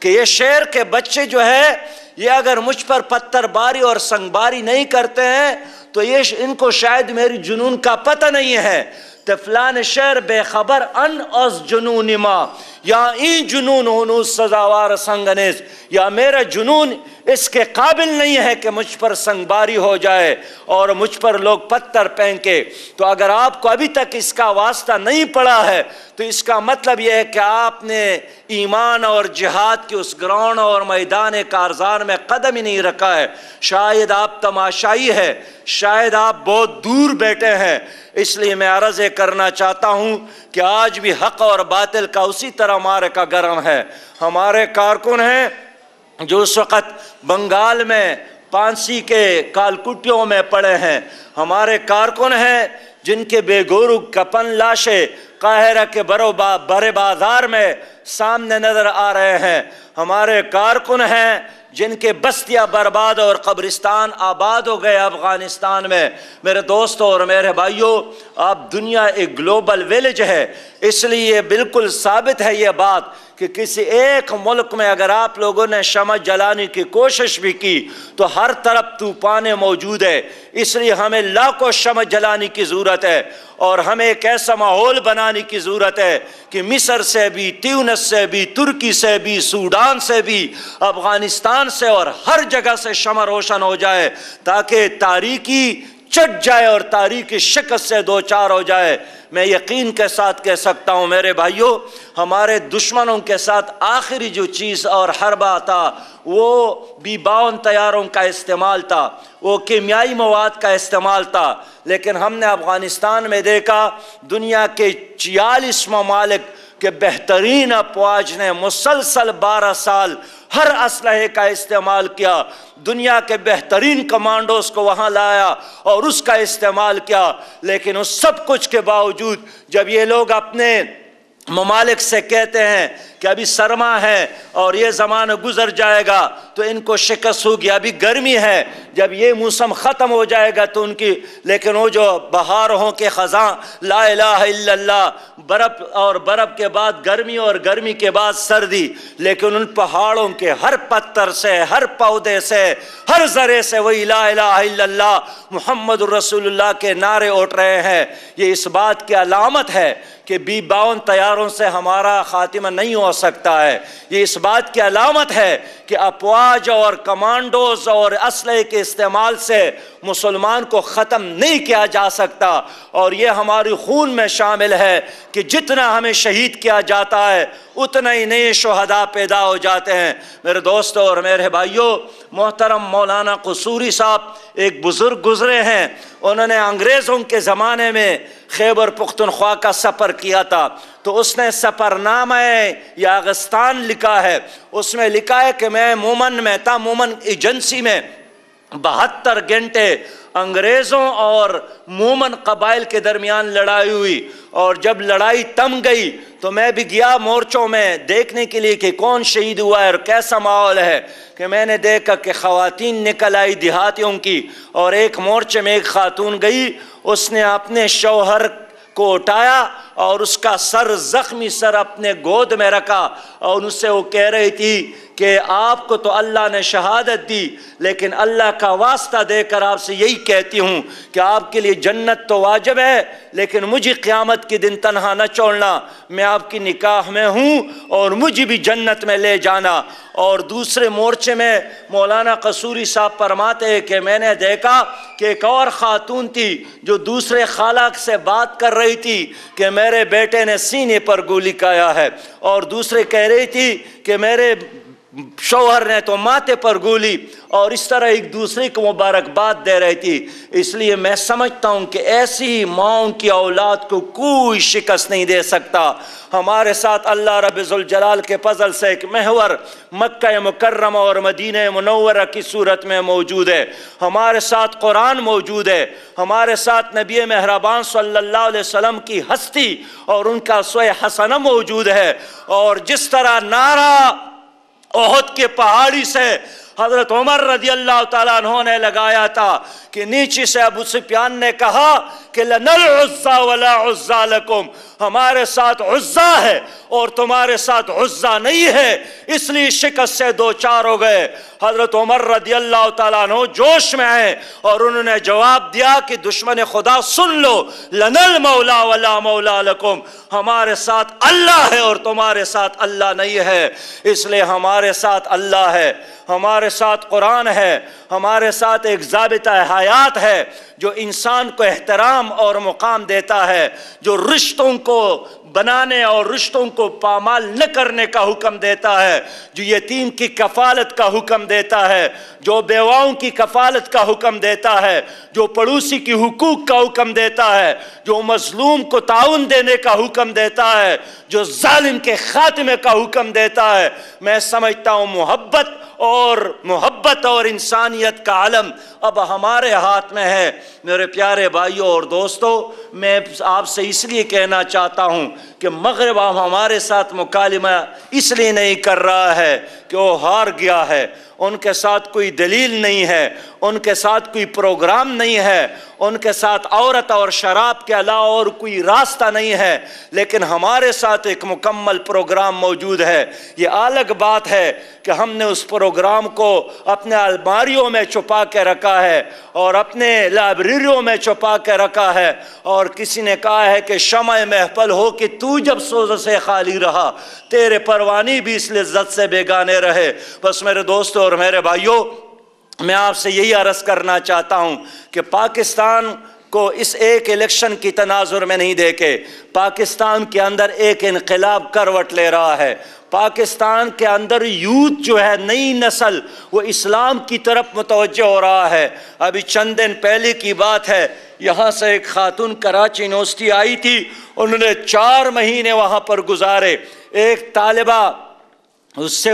کہ یہ شیر کے بچے جو ہے یہ اگر مجھ پر پتھر باری اور سنگ باری نہیں کرتے ہیں تو یہ ان کو شاید میری جنون کا پتہ نہیں ہے. طفلان شعر بے خبر ان از جنون ما، یا این جنون ہنوز سزاوار سنگنیز، یا میرا جنون اس کے قابل نہیں ہے کہ مجھ پر سنگ باری ہو جائے اور مجھ پر لوگ پتھر پھینکے. تو اگر آپ کو ابھی تک اس کا واسطہ نہیں پڑا ہے تو اس کا مطلب یہ ہے کہ آپ نے ایمان اور جہاد کی اس گراؤنڈ اور میدان کارزار میں قدم ہی نہیں رکھا ہے. شاید آپ تماشائی ہے، شاید آپ بہت دور بیٹھے ہیں. اس لیے میں عرض کرنا چاہتا ہوں کہ آج بھی حق اور باطل کا اسی طرح معرکہ گرم ہے. ہمارے کارکن ہیں جو اس وقت بنگال میں پانسی کے کالکٹیوں میں پڑے ہیں. ہمارے کارکن ہیں جن کے بے گورو کپن لاشیں قاہرہ کے بڑے بازار میں سامنے نظر آ رہے ہیں. ہمارے کارکن ہیں جن کے بستیاں برباد اور قبرستان آباد ہو گئے افغانستان میں. میرے دوستوں اور میرے بھائیوں، اب دنیا ایک گلوبل ویلیج ہے، اس لیے بالکل ثابت ہے یہ بات کہ کسی ایک ملک میں اگر آپ لوگوں نے شمع جلانے کی کوشش بھی کی تو ہر طرف طوفانیں موجود ہے. اس لیے ہمیں لاکھوں شمع جلانے کی ضرورت ہے اور ہمیں ایک ایسا ماحول بنانے کی ضرورت ہے کہ مصر سے بھی، تیونس سے بھی، ترکی سے بھی، سوڈان سے بھی، افغانستان سے اور ہر جگہ سے شمع روشن ہو جائے تاکہ تاریکی چٹ جائے اور تاریکی شکست سے دوچار ہو جائے. میں یقین کے ساتھ کہہ سکتا ہوں میرے بھائیوں، ہمارے دشمنوں کے ساتھ آخری جو چیز اور حربہ تھا وہ B-52 طیاروں کا استعمال تھا، وہ کیمیائی مواد کا استعمال تھا. لیکن ہم نے افغانستان میں دیکھا دنیا کے 46 ممالک کہ بہترین افواج نے مسلسل 12 سال ہر اسلحے کا استعمال کیا. دنیا کے بہترین کمانڈوز کو وہاں لایا اور اس کا استعمال کیا. لیکن اس سب کچھ کے باوجود جب یہ لوگ اپنے ممالک سے کہتے ہیں کہ ابھی سرما ہے اور یہ زمانہ گزر جائے گا تو ان کو شکست ہوگی، ابھی گرمی ہے جب یہ موسم ختم ہو جائے گا تو ان کی، لیکن وہ جو بہاروں کے خزاں لا الہ الا اللہ، برف اور برف کے بعد گرمی اور گرمی کے بعد سردی، لیکن ان پہاڑوں کے ہر پتھر سے، ہر پودے سے، ہر ذرے سے وہی لا الہ الا اللہ محمد رسول اللہ کے نعرے اٹھ رہے ہیں. یہ اس بات کی علامت ہے کہ B-52 طیاروں سے ہمارا خاتمہ نہیں ہو سکتا ہے. یہ اس بات کی علامت ہے کہ افواج اور کمانڈوز اور اسلحے کے استعمال سے مسلمان کو ختم نہیں کیا جا سکتا. اور یہ ہماری خون میں شامل ہے کہ جتنا ہمیں شہید کیا جاتا ہے اتنا ہی نئے شہداء پیدا ہو جاتے ہیں. میرے دوستوں اور میرے بھائیوں، محترم مولانا قصوری صاحب ایک بزرگ گزرے ہیں، انہوں نے انگریزوں کے زمانے میں خیبر پختونخوا کا سفر کیا تھا تو اس نے سفر نامہ یاغستان لکھا ہے. اس میں لکھا ہے کہ میں مومن ایجنسی میں 72 گھنٹے انگریزوں اور مومن قبائل کے درمیان لڑائی ہوئی، اور جب لڑائی تم گئی تو میں بھی گیا مورچوں میں دیکھنے کے لیے کہ کون شہید ہوا ہے اور کیسا ماحول ہے. کہ میں نے دیکھا کہ خواتین نکل آئی دیہاتیوں کی، اور ایک مورچے میں ایک خاتون گئی، اس نے اپنے شوہر کو اٹھایا اور اس کا سر، زخمی سر اپنے گود میں رکھا، اور اس سے وہ کہہ رہی تھی کہ آپ کو تو اللہ نے شہادت دی، لیکن اللہ کا واسطہ دے کر آپ سے یہی کہتی ہوں کہ آپ کے لیے جنت تو واجب ہے لیکن مجھے قیامت کے دن تنہا نہ چھوڑنا، میں آپ کی نکاح میں ہوں اور مجھے بھی جنت میں لے جانا. اور دوسرے مورچے میں مولانا قصوری صاحب فرماتے ہیں کہ میں نے دیکھا کہ ایک اور خاتون تھی جو دوسرے خالہ سے بات کر رہی تھی کہ میرے بیٹے نے سینے پر گولی کھایا ہے، اور دوسرے کہہ رہی تھی کہ میرے شوہر نے تو ماتھے پر گولی، اور اس طرح ایک دوسرے کو مبارکباد دے رہی تھی. اس لیے میں سمجھتا ہوں کہ ایسی ماؤں کی اولاد کو کوئی شکست نہیں دے سکتا. ہمارے ساتھ اللہ رب ذوالجلال کے فضل سے ایک محور مکہ مکرمہ اور مدینہ منورہ کی صورت میں موجود ہے. ہمارے ساتھ قرآن موجود ہے، ہمارے ساتھ نبی مہربان صلی اللہ علیہ وسلم کی ہستی اور ان کا اسوہ حسنہ موجود ہے. اور جس طرح نعرہ احد کے پہاڑی سے حضرت عمر رضی اللہ تعالیٰ عنہ نے لگایا تھا کہ نیچے سے ابو سفیان نے کہا کہ لَنَا الْعُزَّى وَلَا عُزَّى لَكُمْ، ہمارے ساتھ عزا ہے اور تمہارے ساتھ عزا نہیں ہے، اس لیے شکست سے دو چار ہو گئے۔ حضرت عمر رضی اللہ تعالیٰ عنہ جوش میں آئے اور انہوں نے جواب دیا کہ دشمن خدا سن لو، لَنَا الْمَوْلَى وَلَا مَوْلَى لَكُمْ، ہمارے ساتھ اللہ ہے اور تمہارے ساتھ اللہ نہیں ہے۔ اس لیے ہمارے ساتھ اللہ ہے، ہمارے ساتھ قرآن ہے، ہمارے ساتھ ایک ضابطہ حیات ہے جو انسان کو احترام اور مقام دیتا ہے، جو رشتوں کو بنانے اور رشتوں کو پامال نہ کرنے کا حکم دیتا ہے، جو یتیم کی کفالت کا حکم دیتا ہے، جو بیواؤں کی کفالت کا حکم دیتا ہے، جو پڑوسی کی حقوق کا حکم دیتا ہے، جو مظلوم کو تعاون دینے کا حکم دیتا ہے، جو ظالم کے خاتمے کا حکم دیتا ہے۔ میں سمجھتا ہوں محبت اور انسانیت کا علم اب ہمارے ہاتھ میں ہے۔ میرے پیارے بھائیوں اور دوستو، میں آپ سے اس لیے کہنا چاہتا ہوں کہ مغرب اب ہمارے ساتھ مکالمہ اس لیے نہیں کر رہا ہے کہ وہ ہار گیا ہے، ان کے ساتھ کوئی دلیل نہیں ہے، ان کے ساتھ کوئی پروگرام نہیں ہے، ان کے ساتھ عورت اور شراب کے علاوہ اور کوئی راستہ نہیں ہے، لیکن ہمارے ساتھ ایک مکمل پروگرام موجود ہے۔ یہ الگ بات ہے کہ ہم نے اس پروگرام کو اپنے الماریوں میں چھپا کے رکھا ہے اور اپنے لائبریریوں میں چھپا کے رکھا ہے، اور کسی نے کہا ہے کہ شمع محفل ہو کہ تو جب سوز سے خالی رہا، تیرے پروانی بھی اس لذت سے بیگانے رہے۔ بس میرے دوستو اور میرے بھائیوں، میں آپ سے یہی عرض کرنا چاہتا ہوں کہ پاکستان کو اس ایک الیکشن کی تناظر میں نہیں دیکھے، پاکستان کے اندر ایک انقلاب کروٹ لے رہا ہے۔ پاکستان کے اندر یوتھ جو ہے، نئی نسل، وہ اسلام کی طرف متوجہ ہو رہا ہے۔ ابھی چند دن پہلے کی بات ہے، یہاں سے ایک خاتون کراچی یونیورسٹی آئی تھی، انہوں نے 4 مہینے وہاں پر گزارے۔ ایک طالبہ اس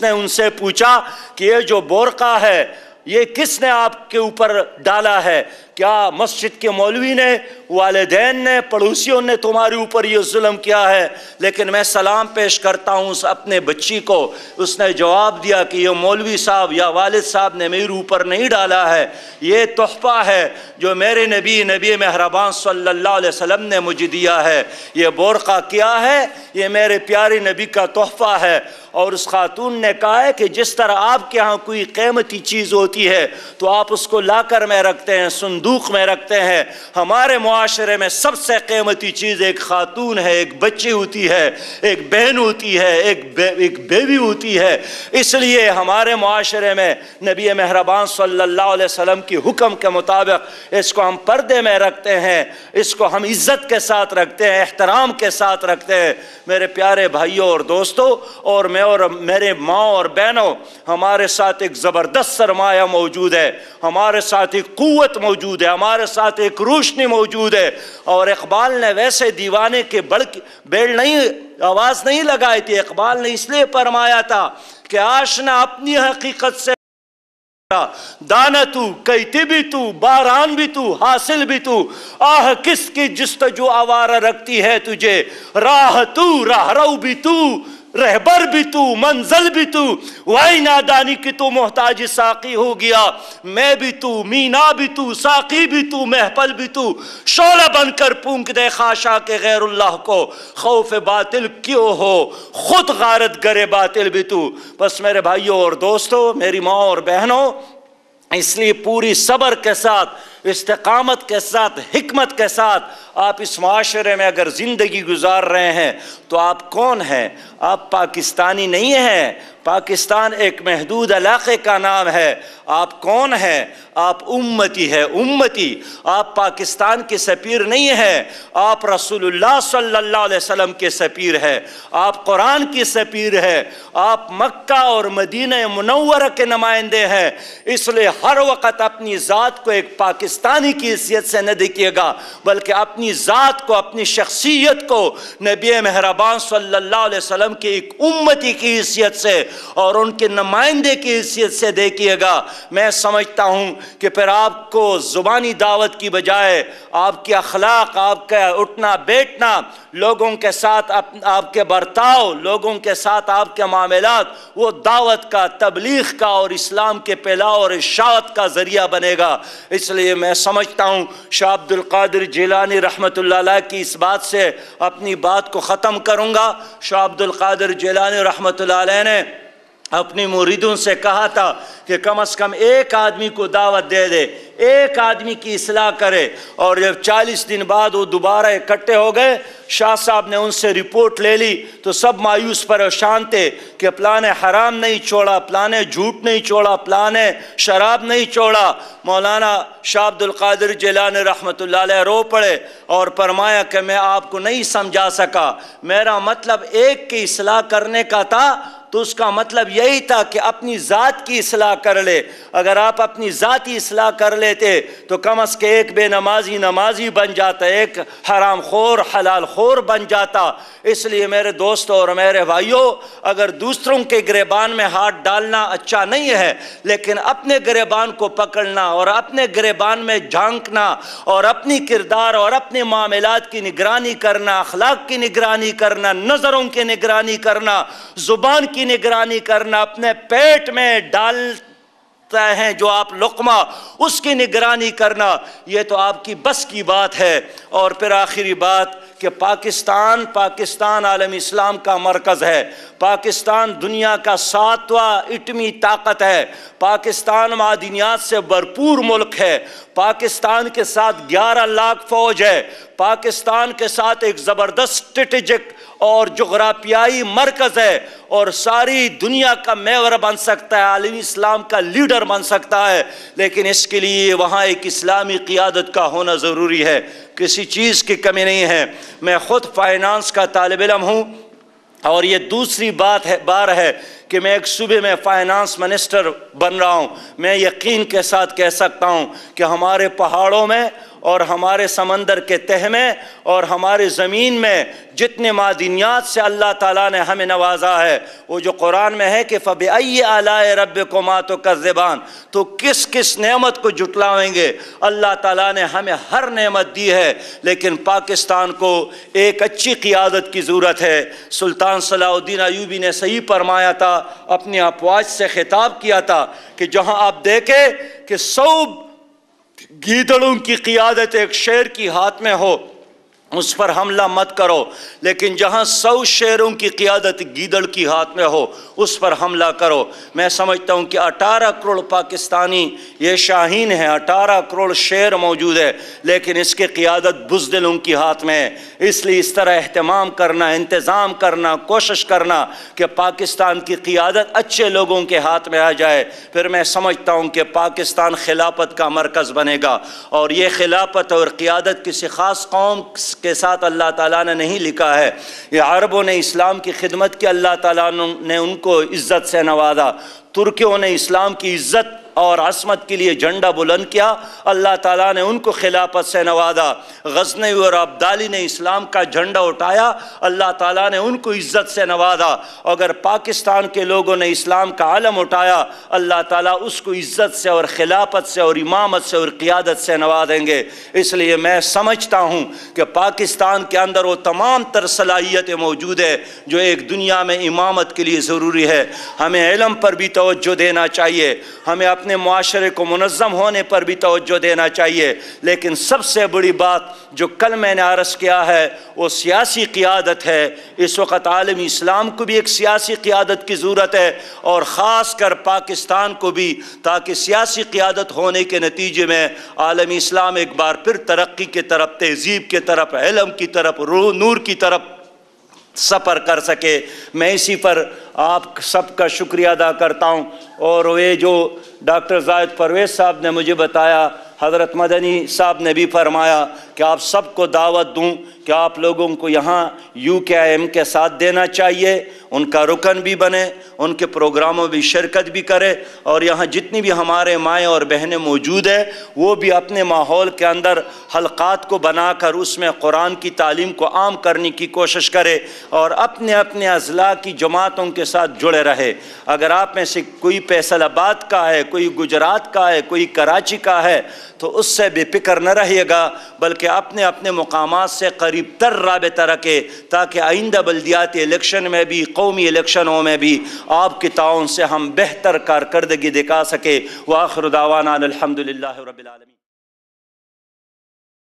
نے ان سے پوچھا کہ یہ جو برقع ہے یہ کس نے آپ کے اوپر ڈالا ہے؟ کیا مسجد کے مولوی نے، والدین نے، پڑوسیوں نے تمہارے اوپر یہ ظلم کیا ہے؟ لیکن میں سلام پیش کرتا ہوں اس اپنے بچی کو، اس نے جواب دیا کہ یہ مولوی صاحب یا والد صاحب نے میرے اوپر نہیں ڈالا ہے، یہ تحفہ ہے جو میرے نبی مہربان صلی اللہ علیہ وسلم نے مجھے دیا ہے۔ یہ برقع کیا ہے؟ یہ میرے پیارے نبی کا تحفہ ہے۔ اور اس خاتون نے کہا ہے کہ جس طرح آپ کے ہاں کوئی قیمتی چیز ہوتی ہے تو آپ اس کو لا کر میں رکھتے ہیں، صندوق میں رکھتے ہیں، ہمارے معاشرے میں سب سے قیمتی چیز ایک خاتون ہے، ایک بچی ہوتی ہے، ایک بہن ہوتی ہے، ایک بیوی ہوتی ہے۔ اس لیے ہمارے معاشرے میں نبی مہربان صلی اللہ علیہ وسلم کی حکم کے مطابق اس کو ہم پردے میں رکھتے ہیں، اس کو ہم عزت کے ساتھ رکھتے ہیں، احترام کے ساتھ رکھتے ہیں۔ میرے پیارے بھائیوں اور دوستوں، اور میں اور میرے ماں اور بہنوں، ہمارے ساتھ ایک زبردست سرمایہ موجود ہے، ہمارے ساتھ ایک قوت موجود ہے، ہمارے ساتھ ایک روشنی موجود ہے۔ اور اقبال نے ویسے دیوانے کے آواز نہیں لگائی تھی، اقبال نے اس لیے فرمایا تھا کہ آشنا اپنی حقیقت سے دانا تو، کیتی بھی تو، باران بھی تو، حاصل بھی تو، آہ کس کی جستجو آوارہ رکھتی ہے تجھے، راہ تو، راہ رو بھی تو، رہبر بھی تو، منزل بھی تو، وائی نادانی کی تو محتاج ساقی ہو گیا، میں بھی تو، مینا بھی تو، ساقی بھی تو، محفل بھی تو، شعلہ بن کر پونک دے خاشا کے غیر اللہ کو، خوف باطل کیوں ہو، خود غارت گرے باطل بھی تو۔ بس میرے بھائیوں اور دوستوں، میری ماں اور بہنوں، اس لیے پوری صبر کے ساتھ، استقامت کے ساتھ، حکمت کے ساتھ آپ اس معاشرے میں اگر زندگی گزار رہے ہیں تو آپ کون ہیں؟ آپ پاکستانی نہیں ہیں۔ پاکستان ایک محدود علاقے کا نام ہے۔ آپ کون ہیں؟ آپ امتی ہے، امتی۔ آپ پاکستان کے سفیر نہیں ہیں، آپ رسول اللہ صلی اللہ علیہ وسلم کے سفیر ہیں، آپ قرآن کی سفیر ہیں، آپ مکہ اور مدینہ منورہ کے نمائندے ہیں۔ اس لیے ہر وقت اپنی ذات کو ایک پاکستانی کی حیثیت سے نہ دیکھیے گا، بلکہ اپنی ذات کو، اپنی شخصیت کو نبی مہربان صلی اللہ علیہ وسلم کے ایک امتی کی حیثیت سے اور ان کے نمائندے کی حیثیت سے دیکھیے گا، میں سمجھتا ہوں کہ پھر آپ کو زبانی دعوت کی بجائے آپ کی اخلاق، آپ کا اٹھنا بیٹھنا، لوگوں کے ساتھ آپ کے برتاؤ، لوگوں کے ساتھ آپ کے معاملات، وہ دعوت کا، تبلیغ کا اور اسلام کے پھیلاؤ اور اشاعت کا ذریعہ بنے گا۔ اس لیے میں سمجھتا ہوں شاہ عبد القادر جیلانی رحمۃ اللہ علیہ کی اس بات سے اپنی بات کو ختم کروں گا۔ شاہ عبد القادر جیلانی رحمۃ اللہ علیہ نے اپنی مریدوں سے کہا تھا کہ کم از کم ایک آدمی کو دعوت دے دے، ایک آدمی کی اصلاح کرے، اور جب 40 دن بعد وہ دوبارہ اکٹھے ہو گئے، شاہ صاحب نے ان سے رپورٹ لے لی تو سب مایوس پریشان تھے کہ فلاں نے حرام نہیں چھوڑا، فلاں نے جھوٹ نہیں چھوڑا، فلاں نے شراب نہیں چھوڑا۔ مولانا شاہ عبد القادر جیلانی رحمۃ اللہ علیہ رو پڑے اور فرمایا کہ میں آپ کو نہیں سمجھا سکا، میرا مطلب ایک کی اصلاح کرنے کا تھا، تو اس کا مطلب یہی تھا کہ اپنی ذات کی اصلاح کر لے۔ اگر آپ اپنی ذاتی اصلاح کر لیتے تو کم از کم ایک بے نمازی نمازی بن جاتا، ایک حرام خور حلال خور بن جاتا۔ اس لیے میرے دوستوں اور میرے بھائیوں، اگر دوسروں کے گریبان میں ہاتھ ڈالنا اچھا نہیں ہے، لیکن اپنے گریبان کو پکڑنا اور اپنے گریبان میں جھانکنا اور اپنی کردار اور اپنے معاملات کی نگرانی کرنا، اخلاق کی نگرانی کرنا، نظروں کی نگرانی کرنا، زبان کی نگرانی کرنا، اپنے پیٹ میں ڈالتا ہے جو آپ لقمہ، اس کی نگرانی کرنا، یہ تو آپ کی بس کی بات ہے۔ اور پھر آخری بات کہ پاکستان عالم اسلام کا مرکز ہے، پاکستان دنیا کا 7واں ایٹمی طاقت ہے، پاکستان معدنیات سے بھرپور ملک ہے، پاکستان کے ساتھ 11 لاکھ فوج ہے، پاکستان کے ساتھ ایک زبردست اسٹریٹجک اور جغرافیائی مرکز ہے، اور ساری دنیا کا محور بن سکتا ہے، عالمی اسلام کا لیڈر بن سکتا ہے، لیکن اس کے لیے وہاں ایک اسلامی قیادت کا ہونا ضروری ہے۔ کسی چیز کی کمی نہیں ہے۔ میں خود فائنانس کا طالب علم ہوں، اور یہ دوسری بار ہے کہ میں ایک صوبے میں فائنانس منسٹر بن رہا ہوں۔ میں یقین کے ساتھ کہہ سکتا ہوں کہ ہمارے پہاڑوں میں اور ہمارے سمندر کے تہ میں اور ہمارے زمین میں جتنے معدنیات سے اللہ تعالیٰ نے ہمیں نوازا ہے، وہ جو قرآن میں ہے کہ فَبِأَيِّ آلَاءِ رَبِّكُمَا تُكَذِّبَانِ، تو کس کس نعمت کو جھٹلاویں گے۔ اللہ تعالیٰ نے ہمیں ہر نعمت دی ہے، لیکن پاکستان کو ایک اچھی قیادت کی ضرورت ہے۔ سلطان صلاح الدین ایوبی نے صحیح فرمایا تھا، اپنی افواج سے خطاب کیا تھا کہ جہاں آپ دیکھیں کہ 100 گیدڑوں کی قیادت ایک شیر کی ہاتھ میں ہو، اس پر حملہ مت کرو، لیکن جہاں 100 شیروں کی قیادت گیدڑ کی ہاتھ میں ہو، اس پر حملہ کرو۔ میں سمجھتا ہوں کہ 18 کروڑ پاکستانی یہ شاہین ہیں، 18 کروڑ شیر موجود ہے، لیکن اس کی قیادت بزدلوں کی ہاتھ میں ہے۔ اس لیے اس طرح اہتمام کرنا، انتظام کرنا، کوشش کرنا کہ پاکستان کی قیادت اچھے لوگوں کے ہاتھ میں آ جائے، پھر میں سمجھتا ہوں کہ پاکستان خلافت کا مرکز بنے گا۔ اور یہ خلافت اور قیادت کسی خاص قوم کے ساتھ اللہ تعالیٰ نے نہیں لکھا ہے، یہ عربوں نے اسلام کی خدمت کی، اللہ تعالیٰ نے ان کو عزت سے نوازا، ترکیوں نے اسلام کی عزت اور عصمت کے لیے جھنڈا بلند کیا، اللہ تعالیٰ نے ان کو خلافت سے نوازا، غزنوی اور عبدالی نے اسلام کا جھنڈا اٹھایا، اللہ تعالیٰ نے ان کو عزت سے نوازا، اگر پاکستان کے لوگوں نے اسلام کا علم اٹھایا، اللہ تعالیٰ اس کو عزت سے اور خلافت سے اور امامت سے اور قیادت سے نوازیں گے۔ اس لیے میں سمجھتا ہوں کہ پاکستان کے اندر وہ تمام تر صلاحیتیں موجود ہے جو ایک دنیا میں امامت کے لیے ضروری ہے۔ ہمیں علم پر بھی توجہ دینا چاہیے، ہمیں اپنے معاشرے کو منظم ہونے پر بھی توجہ دینا چاہیے، لیکن سب سے بڑی بات جو کل میں نے عرض کیا ہے وہ سیاسی قیادت ہے۔ اس وقت عالمی اسلام کو بھی ایک سیاسی قیادت کی ضرورت ہے، اور خاص کر پاکستان کو بھی، تاکہ سیاسی قیادت ہونے کے نتیجے میں عالمی اسلام ایک بار پھر ترقی کی طرف، تہذیب کی طرف، علم کی طرف، نور کی طرف سفر کر سکے۔ میں اسی پر آپ سب کا شکریہ ادا کرتا ہوں، اور وہ جو ڈاکٹر زاہد پرویز صاحب نے مجھے بتایا، حضرت مدنی صاحب نے بھی فرمایا کہ آپ سب کو دعوت دوں کہ آپ لوگوں کو یہاں UKIM کے ساتھ دینا چاہیے، ان کا رکن بھی بنے، ان کے پروگراموں بھی شرکت بھی کرے، اور یہاں جتنی بھی ہمارے مائیں اور بہنیں موجود ہیں وہ بھی اپنے ماحول کے اندر حلقات کو بنا کر اس میں قرآن کی تعلیم کو عام کرنے کی کوشش کرے اور اپنے اپنے اضلاع کی جماعتوں کے ساتھ جڑے رہے۔ اگر آپ میں سے کوئی فیصل آباد کا ہے، کوئی گجرات کا ہے، کوئی کراچی کا ہے، تو اس سے بے فکر نہ رہیے گا، بلکہ اپنے اپنے مقامات سے قریب تر رابطہ رکھے تاکہ آئندہ بلدیاتی الیکشن میں بھی، قومی الیکشنوں میں بھی آپ کے تعاون سے ہم بہتر کارکردگی دکھا سکے۔ وآخر دعوانا الحمدللہ رب العالمین۔